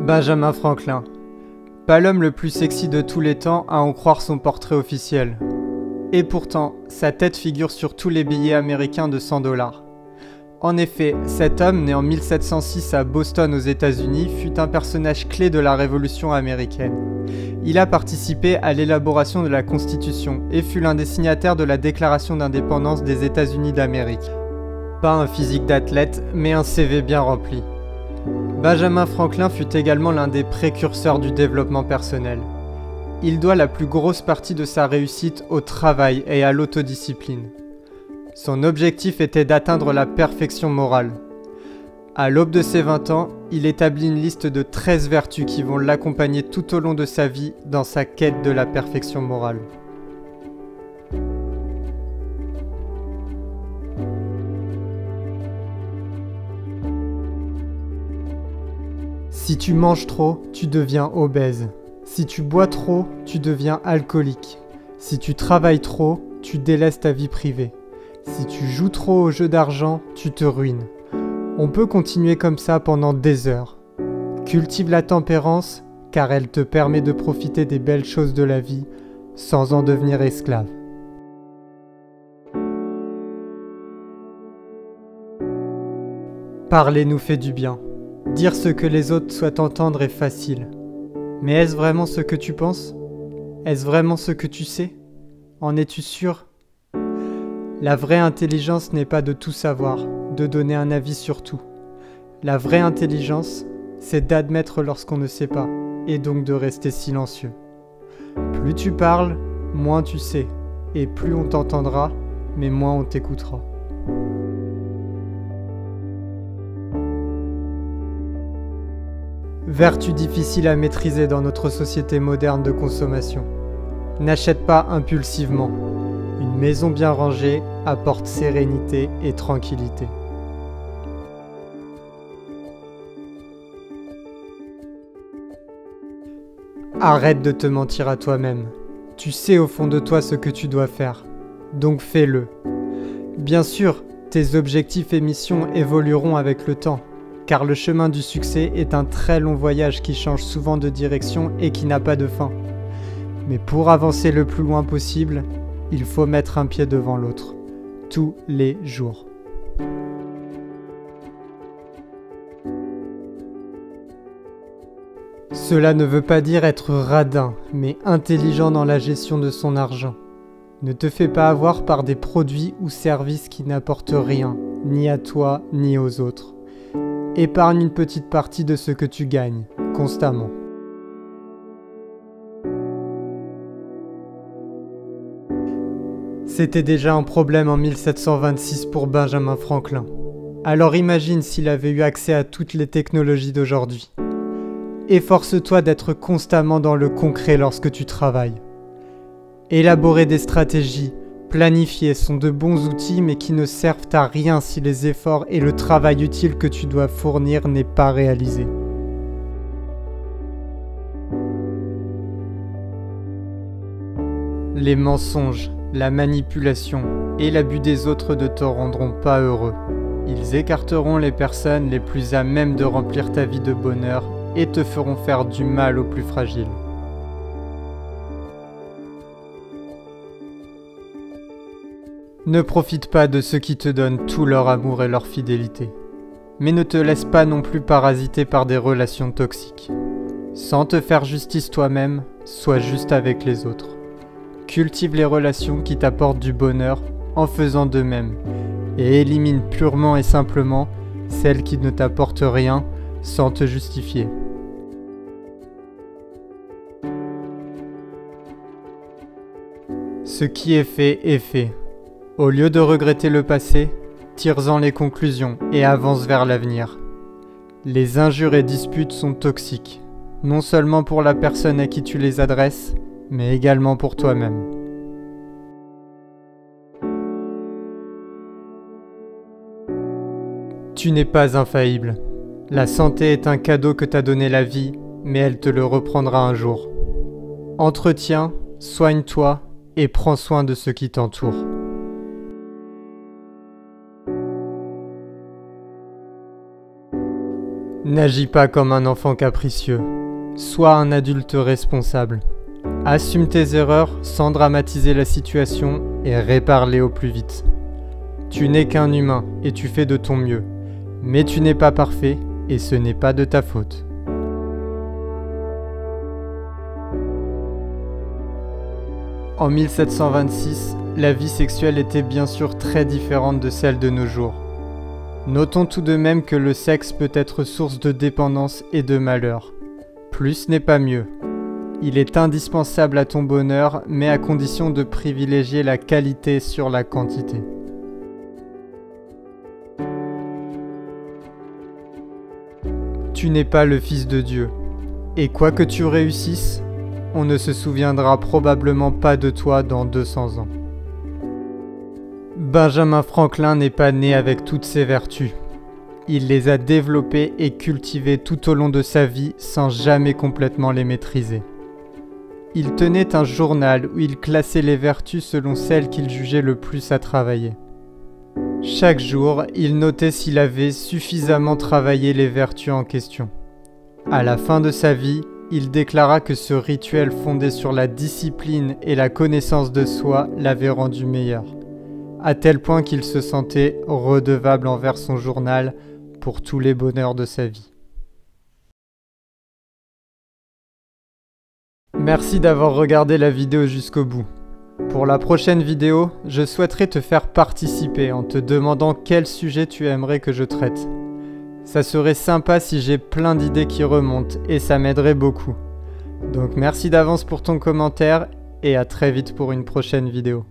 Benjamin Franklin. Pas l'homme le plus sexy de tous les temps à en croire son portrait officiel. Et pourtant, sa tête figure sur tous les billets américains de 100 $. En effet, cet homme, né en 1706 à Boston aux États-Unis, fut un personnage clé de la Révolution américaine. Il a participé à l'élaboration de la Constitution et fut l'un des signataires de la Déclaration d'indépendance des États-Unis d'Amérique. Pas un physique d'athlète, mais un CV bien rempli. Benjamin Franklin fut également l'un des précurseurs du développement personnel. Il doit la plus grosse partie de sa réussite au travail et à l'autodiscipline. Son objectif était d'atteindre la perfection morale. À l'aube de ses 20 ans, il établit une liste de 13 vertus qui vont l'accompagner tout au long de sa vie dans sa quête de la perfection morale. Si tu manges trop, tu deviens obèse. Si tu bois trop, tu deviens alcoolique. Si tu travailles trop, tu délaisses ta vie privée. Si tu joues trop aux jeux d'argent, tu te ruines. On peut continuer comme ça pendant des heures. Cultive la tempérance, car elle te permet de profiter des belles choses de la vie sans en devenir esclave. Parler nous fait du bien. Dire ce que les autres souhaitent entendre est facile. Mais est-ce vraiment ce que tu penses? Est-ce vraiment ce que tu sais? En es-tu sûr? La vraie intelligence n'est pas de tout savoir, de donner un avis sur tout. La vraie intelligence, c'est d'admettre lorsqu'on ne sait pas, et donc de rester silencieux. Plus tu parles, moins tu sais, et plus on t'entendra, mais moins on t'écoutera. Vertu difficile à maîtriser dans notre société moderne de consommation. N'achète pas impulsivement. Une maison bien rangée apporte sérénité et tranquillité. Arrête de te mentir à toi-même. Tu sais au fond de toi ce que tu dois faire. Donc fais-le. Bien sûr, tes objectifs et missions évolueront avec le temps. Car le chemin du succès est un très long voyage qui change souvent de direction et qui n'a pas de fin. Mais pour avancer le plus loin possible, il faut mettre un pied devant l'autre, tous les jours. Cela ne veut pas dire être radin, mais intelligent dans la gestion de son argent. Ne te fais pas avoir par des produits ou services qui n'apportent rien, ni à toi, ni aux autres. Épargne une petite partie de ce que tu gagnes, constamment. C'était déjà un problème en 1726 pour Benjamin Franklin. Alors imagine s'il avait eu accès à toutes les technologies d'aujourd'hui. Efforce-toi d'être constamment dans le concret lorsque tu travailles. Élaborer des stratégies, planifier sont de bons outils mais qui ne servent à rien si les efforts et le travail utile que tu dois fournir n'est pas réalisé. Les mensonges, la manipulation et l'abus des autres ne te rendront pas heureux. Ils écarteront les personnes les plus à même de remplir ta vie de bonheur et te feront faire du mal aux plus fragiles. Ne profite pas de ceux qui te donnent tout leur amour et leur fidélité. Mais ne te laisse pas non plus parasiter par des relations toxiques. Sans te faire justice toi-même, sois juste avec les autres. Cultive les relations qui t'apportent du bonheur en faisant de même. Et élimine purement et simplement celles qui ne t'apportent rien sans te justifier. Ce qui est fait est fait. Au lieu de regretter le passé, tire-en les conclusions et avance vers l'avenir. Les injures et disputes sont toxiques, non seulement pour la personne à qui tu les adresses, mais également pour toi-même. Tu n'es pas infaillible. La santé est un cadeau que t'a donné la vie, mais elle te le reprendra un jour. Entretiens, soigne-toi et prends soin de ceux qui t'entourent. N'agis pas comme un enfant capricieux. Sois un adulte responsable. Assume tes erreurs sans dramatiser la situation et répare-les au plus vite. Tu n'es qu'un humain et tu fais de ton mieux. Mais tu n'es pas parfait et ce n'est pas de ta faute. En 1726, la vie sexuelle était bien sûr très différente de celle de nos jours. Notons tout de même que le sexe peut être source de dépendance et de malheur. Plus n'est pas mieux. Il est indispensable à ton bonheur, mais à condition de privilégier la qualité sur la quantité. Tu n'es pas le fils de Dieu. Et quoi que tu réussisses, on ne se souviendra probablement pas de toi dans 200 ans. Benjamin Franklin n'est pas né avec toutes ses vertus. Il les a développées et cultivées tout au long de sa vie sans jamais complètement les maîtriser. Il tenait un journal où il classait les vertus selon celles qu'il jugeait le plus à travailler. Chaque jour, il notait s'il avait suffisamment travaillé les vertus en question. À la fin de sa vie, il déclara que ce rituel fondé sur la discipline et la connaissance de soi l'avait rendu meilleur, à tel point qu'il se sentait redevable envers son journal pour tous les bonheurs de sa vie. Merci d'avoir regardé la vidéo jusqu'au bout. Pour la prochaine vidéo, je souhaiterais te faire participer en te demandant quel sujet tu aimerais que je traite. Ça serait sympa si j'ai plein d'idées qui remontent et ça m'aiderait beaucoup. Donc merci d'avance pour ton commentaire et à très vite pour une prochaine vidéo.